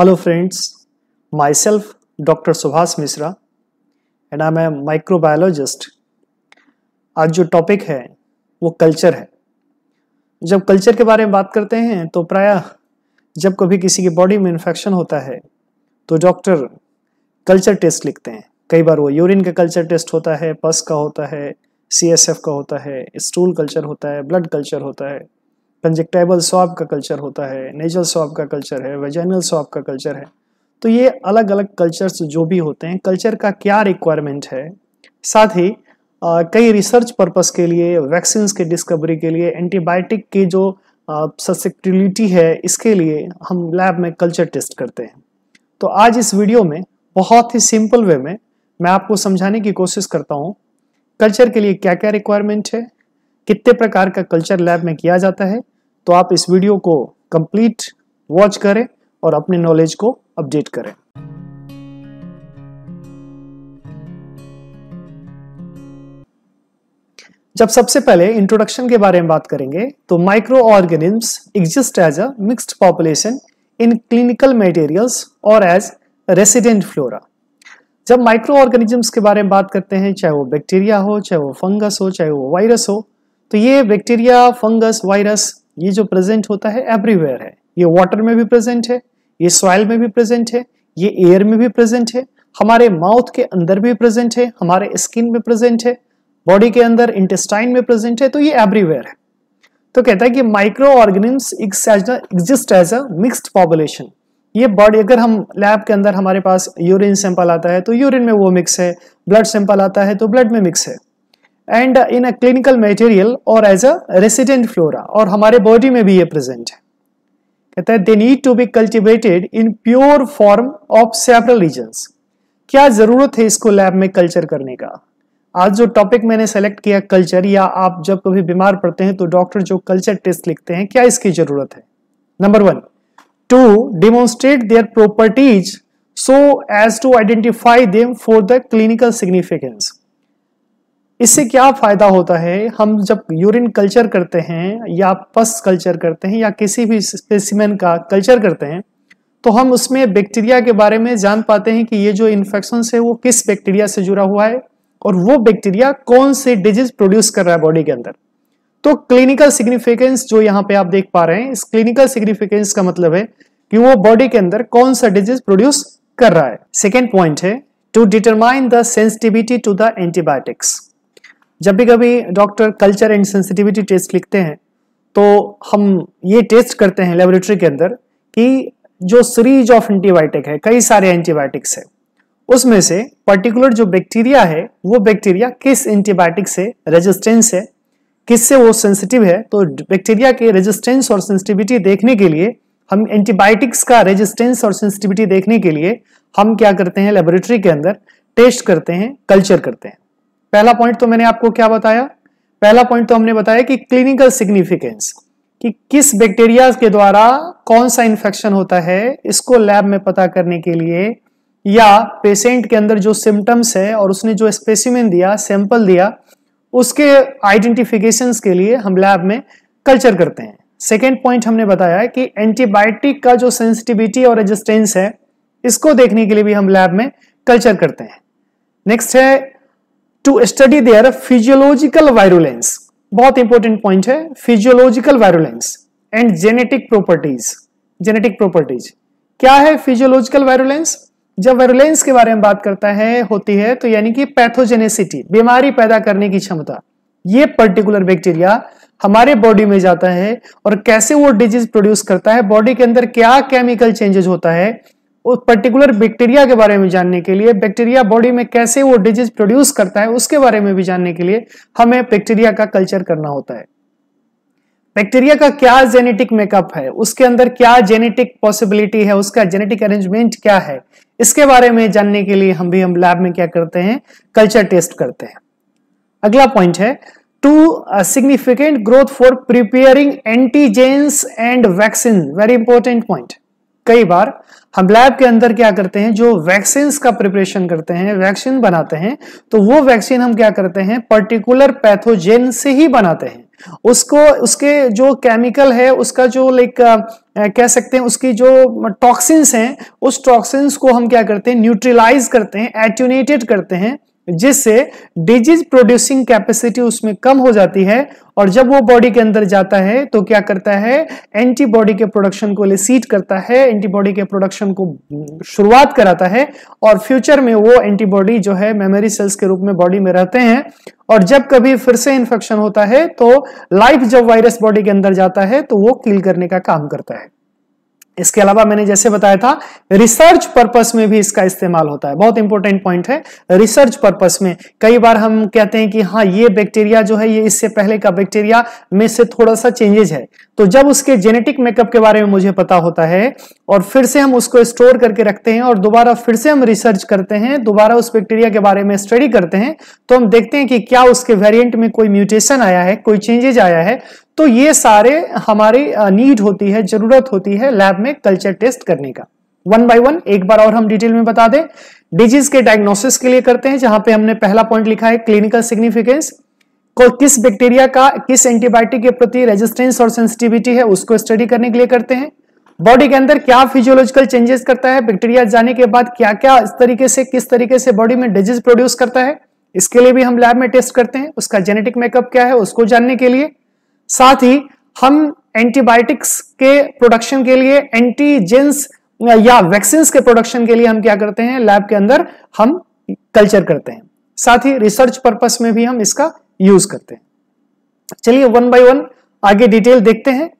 Hello friends, myself Dr. Subhas Misra and I'm a microbiologist। आज जो topic है वो कल्चर है। जब कल्चर के बारे में बात करते हैं तो प्रायः जब कभी किसी की बॉडी में इन्फेक्शन होता है तो डॉक्टर कल्चर टेस्ट लिखते हैं। कई बार वो यूरिन का कल्चर टेस्ट होता है, पस का होता है, CSF का होता है, स्टूल कल्चर होता है, ब्लड कल्चर होता है, कंजक्टाइबल स्वाब का कल्चर होता है, नेजल स्वाब का कल्चर है, वेजाइनल स्वाब का कल्चर है। तो ये अलग अलग कल्चर्स जो भी होते हैं, कल्चर का क्या रिक्वायरमेंट है, साथ ही कई रिसर्च पर्पस के लिए, वैक्सीन के डिस्कवरी के लिए, एंटीबायोटिक की जो ससेप्टिबिलिटी है, इसके लिए हम लैब में कल्चर टेस्ट करते हैं। तो आज इस वीडियो में बहुत ही सिंपल वे में मैं आपको समझाने की कोशिश करता हूँ कल्चर के लिए क्या क्या रिक्वायरमेंट है, कितने प्रकार का कल्चर लैब में किया जाता है। तो आप इस वीडियो को कंप्लीट वॉच करें और अपने नॉलेज को अपडेट करें। जब सबसे पहले इंट्रोडक्शन के बारे में बात करेंगे तो microorganisms exist as a mixed population in clinical materials और एज रेसिडेंट फ्लोरा। जब माइक्रो ऑर्गेनिज्म्स के बारे में बात करते हैं, चाहे वो बैक्टीरिया हो, चाहे वो फंगस हो, चाहे वो वायरस हो, तो ये बैक्टीरिया, फंगस, वायरस ये जो प्रेजेंट होता है एवरीवेयर है। ये वाटर में भी प्रेजेंट है, ये सॉइल में भी प्रेजेंट है, ये एयर में भी प्रेजेंट है, हमारे माउथ के अंदर भी प्रेजेंट है, हमारे स्किन में प्रेजेंट है, बॉडी के अंदर इंटेस्टाइन में प्रेजेंट है। तो ये एवरीवेयर है। तो कहता है कि microorganisms exist as a mixed population. ये बॉडी, अगर हम लैब के अंदर हमारे पास यूरिन सैंपल आता है तो यूरिन में वो मिक्स है, ब्लड सैंपल आता है तो ब्लड में मिक्स है, and in a clinical material और एज अ रेसिडेंट फ्लोरा, और हमारे बॉडी में भी ये प्रेजेंट है। कहता है they need to be cultivated in pure form of several reasons. क्या जरूरत है इसको लैब में कल्चर करने का? आज जो टॉपिक मैंने सेलेक्ट किया कल्चर, या आप जब कभी बीमार पड़ते हैं तो डॉक्टर जो कल्चर टेस्ट लिखते हैं, क्या इसकी जरूरत है? Number 1, to demonstrate their properties so as to identify them for the clinical significance. इससे क्या फायदा होता है? हम जब यूरिन कल्चर करते हैं या पस कल्चर करते हैं या किसी भी स्पेसिमेन का कल्चर करते हैं तो हम उसमें बैक्टीरिया के बारे में जान पाते हैं कि ये जो इन्फेक्शन है वो किस बैक्टीरिया से जुड़ा हुआ है और वो बैक्टीरिया कौन से डिजीज प्रोड्यूस कर रहा है बॉडी के अंदर। तो क्लिनिकल सिग्निफिकेंस जो यहाँ पे आप देख पा रहे हैं, इस क्लिनिकल सिग्निफिकेंस का मतलब है कि वो बॉडी के अंदर कौन सा डिजीज प्रोड्यूस कर रहा है। सेकेंड पॉइंट है to determine the sensitivity to the antibiotics. जब भी कभी doctor culture and sensitivity test लिखते हैं तो हम ये टेस्ट करते हैं लेबोरेटरी के अंदर कि जो सीरीज ऑफ एंटीबायोटिक है, कई सारे एंटीबायोटिक्स है, उसमें से पर्टिकुलर जो बैक्टीरिया है वो बैक्टीरिया किस एंटीबायोटिक से रेजिस्टेंस है, किससे वो सेंसिटिव है। तो बैक्टीरिया के रेजिस्टेंस और सेंसिटिविटी देखने के लिए, हम एंटीबायोटिक्स का रेजिस्टेंस और सेंसिटिविटी देखने के लिए हम क्या करते हैं, लेबोरेटरी के अंदर टेस्ट करते हैं, कल्चर करते हैं। पहला पॉइंट तो मैंने आपको क्या बताया? पहला पॉइंट तो हमने बताया कि क्लिनिकल सिग्निफिकेंस, कि किस बैक्टीरिया के द्वारा कौन सा इंफेक्शन होता है, इसको लैब में पता करने के लिए, या पेशेंट के अंदर जो सिम्टम्स है और उसने जो स्पेसिमेन दिया, सैंपल दिया, उसके आइडेंटिफिकेशंस के लिए हम लैब में कल्चर करते हैं। सेकेंड पॉइंट हमने बताया कि एंटीबायोटिक का जो सेंसिटिविटी और रेजिस्टेंस है, इसको देखने के लिए भी हम लैब में कल्चर करते हैं। नेक्स्ट है to study their physiological virulence. बहुत इंपॉर्टेंट पॉइंट है, physiological virulence and genetic properties. Genetic properties क्या है? फिजियोलॉजिकल वायरुलेंस जब वायरुलेंस के बारे में बात करता है, होती है, तो यानी कि पैथोजेनेसिटी, बीमारी पैदा करने की क्षमता। ये पर्टिकुलर बैक्टीरिया हमारे बॉडी में जाता है और कैसे वो डिजीज प्रोड्यूस करता है, बॉडी के अंदर क्या केमिकल चेंजेस होता है, उस पर्टिकुलर बैक्टीरिया के बारे में जानने के लिए, बैक्टीरिया बॉडी में कैसे वो डिजीज प्रोड्यूस करता है उसके बारे में भी जानने के लिए हमें बैक्टीरिया का कल्चर करना होता है। बैक्टीरिया का क्या जेनेटिक मेकअप है, उसके अंदर क्या जेनेटिक पॉसिबिलिटी है, उसका जेनेटिक अरेंजमेंट क्या है, इसके बारे में जानने के लिए हम लैब में क्या करते हैं, कल्चर टेस्ट करते हैं। अगला पॉइंट है to significant growth for preparing antigens and vaccine. Very important point. कई बार हम लैब के अंदर क्या करते हैं, जो वैक्सीन का प्रिपरेशन करते हैं, वैक्सीन बनाते हैं, तो वो वैक्सीन हम क्या करते हैं, पर्टिकुलर पैथोजेन से ही बनाते हैं। उसको, उसके जो केमिकल है, उसका जो लाइक कह सकते हैं उसकी जो टॉक्सिन्स हैं, उस टॉक्सिन्स को हम क्या करते हैं, न्यूट्रलाइज करते हैं, एट्यूनेटेड करते हैं, जिससे डिजीज प्रोड्यूसिंग कैपेसिटी उसमें कम हो जाती है। और जब वो बॉडी के अंदर जाता है तो क्या करता है, एंटीबॉडी के प्रोडक्शन को इलिसिट करता है, एंटीबॉडी के प्रोडक्शन को शुरुआत कराता है, और फ्यूचर में वो एंटीबॉडी जो है मेमोरी सेल्स के रूप में बॉडी में रहते हैं। और जब कभी फिर से इन्फेक्शन होता है तो लाइफ जब वायरस बॉडी के अंदर जाता है तो वो किल करने का काम करता है। इसके अलावा मैंने जैसे बताया था, रिसर्च पर्पस में भी इसका इस्तेमाल होता है। बहुत इंपॉर्टेंट पॉइंट है, रिसर्च पर्पस में कई बार हम कहते हैं कि हाँ ये बैक्टीरिया जो है ये इससे पहले का बैक्टीरिया में से थोड़ा सा चेंजेस है, तो जब उसके जेनेटिक मेकअप के बारे में मुझे पता होता है और फिर से हम उसको स्टोर करके रखते हैं और दोबारा फिर से हम रिसर्च करते हैं, दोबारा उस बैक्टीरिया के बारे में स्टडी करते हैं, तो हम देखते हैं कि क्या उसके वेरिएंट में कोई म्यूटेशन आया है, कोई चेंजेज आया है। तो ये सारे हमारी नीड होती है, जरूरत होती है लैब में कल्चर टेस्ट करने का। वन बाय वन एक बार और हम डिटेल में बता दें। डिजीज के डायग्नोसिस के लिए करते हैं, जहां पे हमने पहला पॉइंट लिखा है क्लिनिकल सिग्निफिकेंस, को किस बैक्टीरिया का किस एंटीबायोटिक के प्रति रेजिस्टेंस और सेंसिटिविटी है उसको स्टडी करने के लिए करते हैं। बॉडी के अंदर क्या फिजियोलॉजिकल चेंजेस करता है, बैक्टीरिया जाने के बाद क्या क्या इस तरीके से किस तरीके से बॉडी में डिजीज प्रोड्यूस करता है, इसके लिए भी हम लैब में टेस्ट करते हैं। उसका जेनेटिक मेकअप क्या है उसको जानने के लिए। साथ ही हम एंटीबायोटिक्स के प्रोडक्शन के लिए, एंटीजेंस या वैक्सीन के प्रोडक्शन के लिए हम क्या करते हैं, लैब के अंदर हम कल्चर करते हैं। साथ ही रिसर्च पर्पस में भी हम इसका यूज करते हैं। चलिए वन बाय वन आगे डिटेल देखते हैं।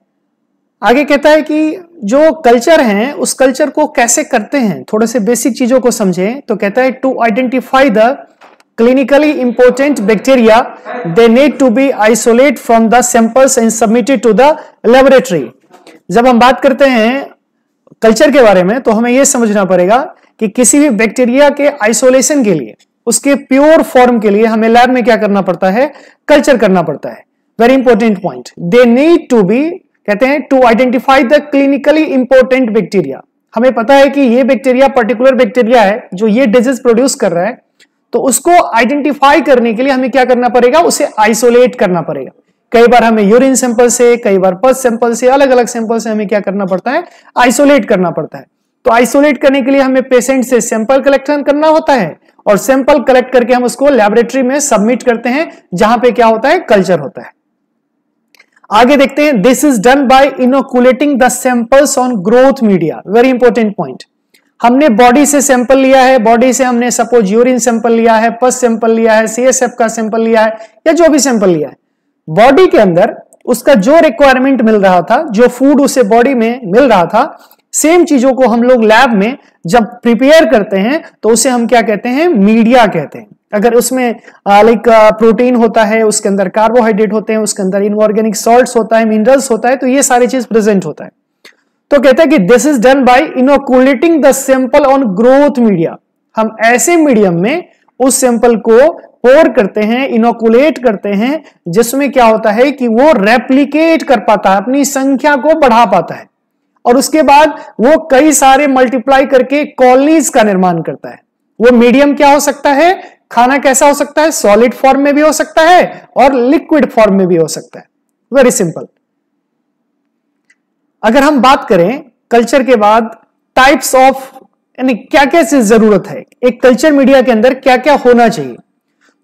आगे कहता है कि जो कल्चर है उस कल्चर को कैसे करते हैं, थोड़े से बेसिक चीजों को समझें। तो कहता है to identify the clinically important bacteria they need to be isolate from the samples and submitted to the laboratory। जब हम बात करते हैं कल्चर के बारे में तो हमें यह समझना पड़ेगा कि किसी भी बैक्टीरिया के आइसोलेशन के लिए, उसके प्योर फॉर्म के लिए हमें लैब में क्या करना पड़ता है, कल्चर करना पड़ता है। Very important point, they need to be, कहते हैं to identify the clinically important bacteria. हमें पता है कि ये बैक्टीरिया पर्टिकुलर बैक्टीरिया है जो ये डिजीज प्रोड्यूस कर रहा है, तो उसको आइडेंटिफाई करने के लिए हमें क्या करना पड़ेगा, उसे आइसोलेट करना पड़ेगा। कई बार हमें यूरिन सैंपल से, कई बार पस सैंपल से, अलग अलग सैंपल से हमें क्या करना पड़ता है, आइसोलेट करना पड़ता है। तो आइसोलेट करने के लिए हमें पेशेंट से सैंपल कलेक्शन करना होता है और सैंपल कलेक्ट करके हम उसको लैबोरेटरी में सबमिट करते हैं, जहां पे क्या होता है, कल्चर होता है। आगे देखते हैं, this is done by inoculating the samples on growth media. Very important point, हमने बॉडी से सैंपल लिया है, बॉडी से हमने सपोज यूरिन सैंपल लिया है, पस सैंपल लिया है, सीएसएफ का सैंपल लिया है, या जो भी सैंपल लिया है, बॉडी के अंदर उसका जो रिक्वायरमेंट मिल रहा था, जो फूड उसे बॉडी में मिल रहा था, सेम चीजों को हम लोग लैब में जब प्रिपेयर करते हैं तो उसे हम क्या कहते हैं, मीडिया कहते हैं। अगर उसमें लाइक प्रोटीन होता है, उसके अंदर कार्बोहाइड्रेट होते हैं, उसके अंदर इनऑर्गेनिक सॉल्ट्स होता है, मिनरल्स होता है, तो ये सारी चीज प्रेजेंट होता है। तो कहता है कि this is done by inoculating the sample on growth media. हम ऐसे मीडियम में उस सैंपल को पोर करते हैं, इनोकुलेट करते हैं, जिसमें क्या होता है कि वो रेप्लिकेट कर पाता है, अपनी संख्या को बढ़ा पाता है, और उसके बाद वो कई सारे मल्टीप्लाई करके कॉलोनीज का निर्माण करता है। वो मीडियम क्या हो सकता है, खाना कैसा हो सकता है, सॉलिड फॉर्म में भी हो सकता है और लिक्विड फॉर्म में भी हो सकता है। Very simple. अगर हम बात करें कल्चर के बाद टाइप्स ऑफ, यानी क्या क्या चीज जरूरत है, एक कल्चर मीडिया के अंदर क्या क्या होना चाहिए,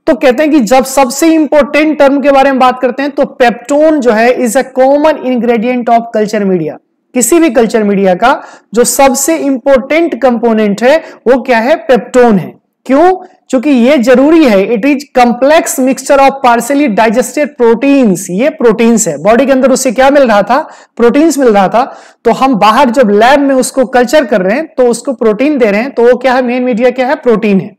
तो कहते हैं कि जब सबसे इंपॉर्टेंट टर्म के बारे में बात करते हैं तो पेप्टोन जो है is a common ingredient of culture media. किसी भी कल्चर मीडिया का जो सबसे इंपॉर्टेंट कंपोनेंट है वो क्या है, पेप्टोन है। क्यों? क्योंकि ये जरूरी है, it is complex mixture of partially digested proteins. ये प्रोटीन्स है, बॉडी के अंदर उससे क्या मिल रहा था, प्रोटीन्स मिल रहा था, तो हम बाहर जब लैब में उसको कल्चर कर रहे हैं तो उसको प्रोटीन दे रहे हैं, तो वो क्या है, मेन मीडिया क्या है, प्रोटीन है।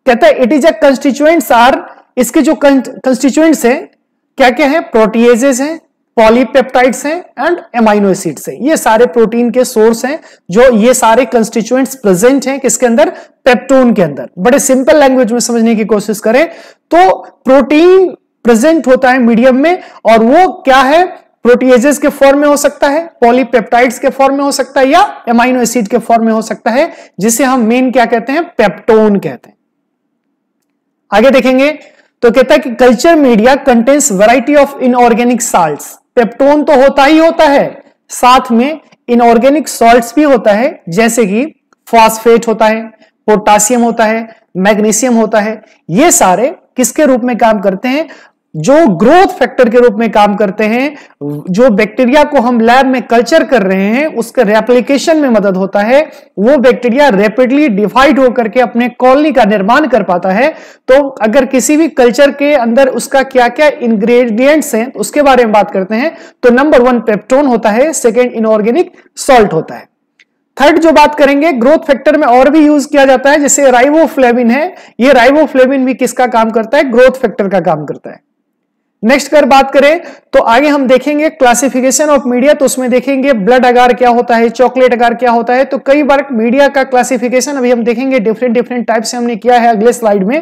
कहता है it is a constituents are, इसके जो कंस्टिट्यूएंट्स है क्या क्या है, प्रोटीएजेस हैं, पॉलीपेप्टाइड्स हैं एंड एमाइनो एसिड्स हैं। ये सारे प्रोटीन के सोर्स हैं, जो ये सारे कंस्टिट्यूएंट्स प्रेजेंट हैं किसके अंदर, पेप्टोन के अंदर। बड़े सिंपल लैंग्वेज में समझने की कोशिश करें तो प्रोटीन प्रेजेंट होता है मीडियम में, और वो क्या है, प्रोटीएजेस के फॉर्म में हो सकता है, पॉलीपेप्टाइड्स के फॉर्म में हो सकता है, या एमाइनो एसिड के फॉर्म में हो सकता है, जिसे हम मेन क्या कहते हैं, पेप्टोन कहते हैं। आगे देखेंगे तो कहता है कि culture media contains variety of inorganic salts. Peptone तो होता ही होता है, साथ में इनऑर्गेनिक सॉल्ट्स भी होता है, जैसे कि फॉस्फेट होता है, पोटासियम होता है, मैग्नीशियम होता है। ये सारे किसके रूप में काम करते हैं? जो ग्रोथ फैक्टर के रूप में काम करते हैं। जो बैक्टीरिया को हम लैब में कल्चर कर रहे हैं उसके रेप्लिकेशन में मदद होता है। वो बैक्टीरिया रैपिडली डिवाइड होकर के अपने कॉलोनी का निर्माण कर पाता है। तो अगर किसी भी कल्चर के अंदर उसका क्या क्या इंग्रेडिएंट्स हैं उसके बारे में बात करते हैं तो नंबर 1 पेप्टोन होता है, सेकेंड इनऑर्गेनिक सॉल्ट होता है। थर्ड जो बात करेंगे, ग्रोथ फैक्टर में और भी यूज किया जाता है, जैसे राइबोफ्लेविन है। ये राइबोफ्लेविन भी किसका काम करता है? ग्रोथ फैक्टर का काम करता है। नेक्स्ट अगर बात करें तो आगे हम देखेंगे क्लासिफिकेशन ऑफ मीडिया, तो उसमें देखेंगे ब्लड अगार क्या होता है, चॉकलेट अगार क्या होता है। तो कई बार मीडिया का क्लासिफिकेशन अभी हम देखेंगे डिफरेंट टाइप से हमने किया है अगले स्लाइड में।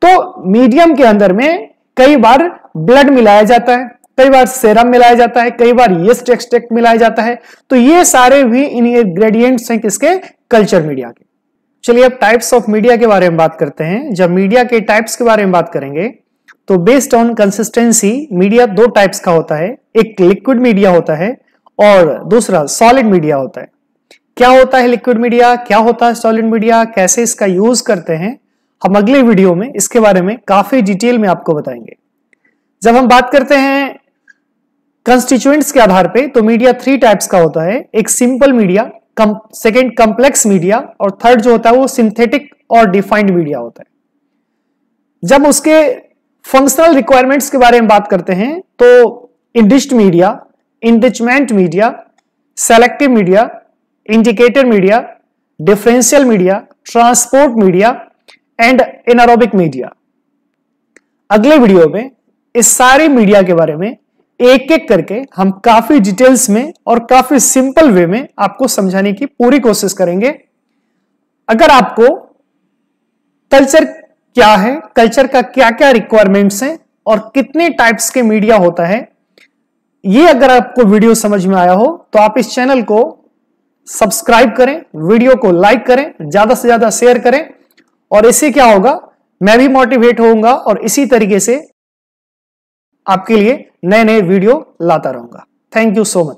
तो मीडियम के अंदर में कई बार ब्लड मिलाया जाता है, कई बार सेरम मिलाया जाता है, कई बार यीस्ट एक्सट्रैक्ट मिलाया जाता है। तो ये सारे भी इंग्रेडिएंट्स हैं किसके? कल्चर मीडिया के। चलिए अब टाइप्स ऑफ मीडिया के बारे में बात करते हैं। जब मीडिया के टाइप्स के बारे में बात करेंगे तो based on consistency media 2 types का होता है, एक लिक्विड मीडिया होता है और दूसरा सॉलिड मीडिया होता है। क्या होता है लिक्विड मीडिया, क्या होता है सॉलिड मीडिया, कैसे इसका यूज करते हैं, हम अगले वीडियो में इसके बारे में काफी डिटेल में आपको बताएंगे। जब हम बात करते हैं कंस्टिट्यूएंट्स के आधार पे तो मीडिया 3 टाइप्स का होता है, एक simple media, second complex media और थर्ड जो होता है वो सिंथेटिक और डिफाइंड मीडिया होता है। जब उसके फंक्शनल रिक्वायरमेंट्स के बारे में बात करते हैं तो enriched media, enrichment media, selective media, indicator media, differential media, transport media and anaerobic media. अगले वीडियो में इस सारे मीडिया के बारे में एक एक करके हम काफी डिटेल्स में और काफी सिंपल वे में आपको समझाने की पूरी कोशिश करेंगे। अगर आपको कल्चर क्या है, कल्चर का क्या क्या रिक्वायरमेंट्स हैं और कितने टाइप्स के मीडिया होता है, ये अगर आपको वीडियो समझ में आया हो तो आप इस चैनल को सब्सक्राइब करें, वीडियो को लाइक करें, ज्यादा से ज्यादा शेयर करें और इससे क्या होगा, मैं भी मोटिवेट होऊंगा और इसी तरीके से आपके लिए नए नए वीडियो लाता रहूंगा। Thank you so much.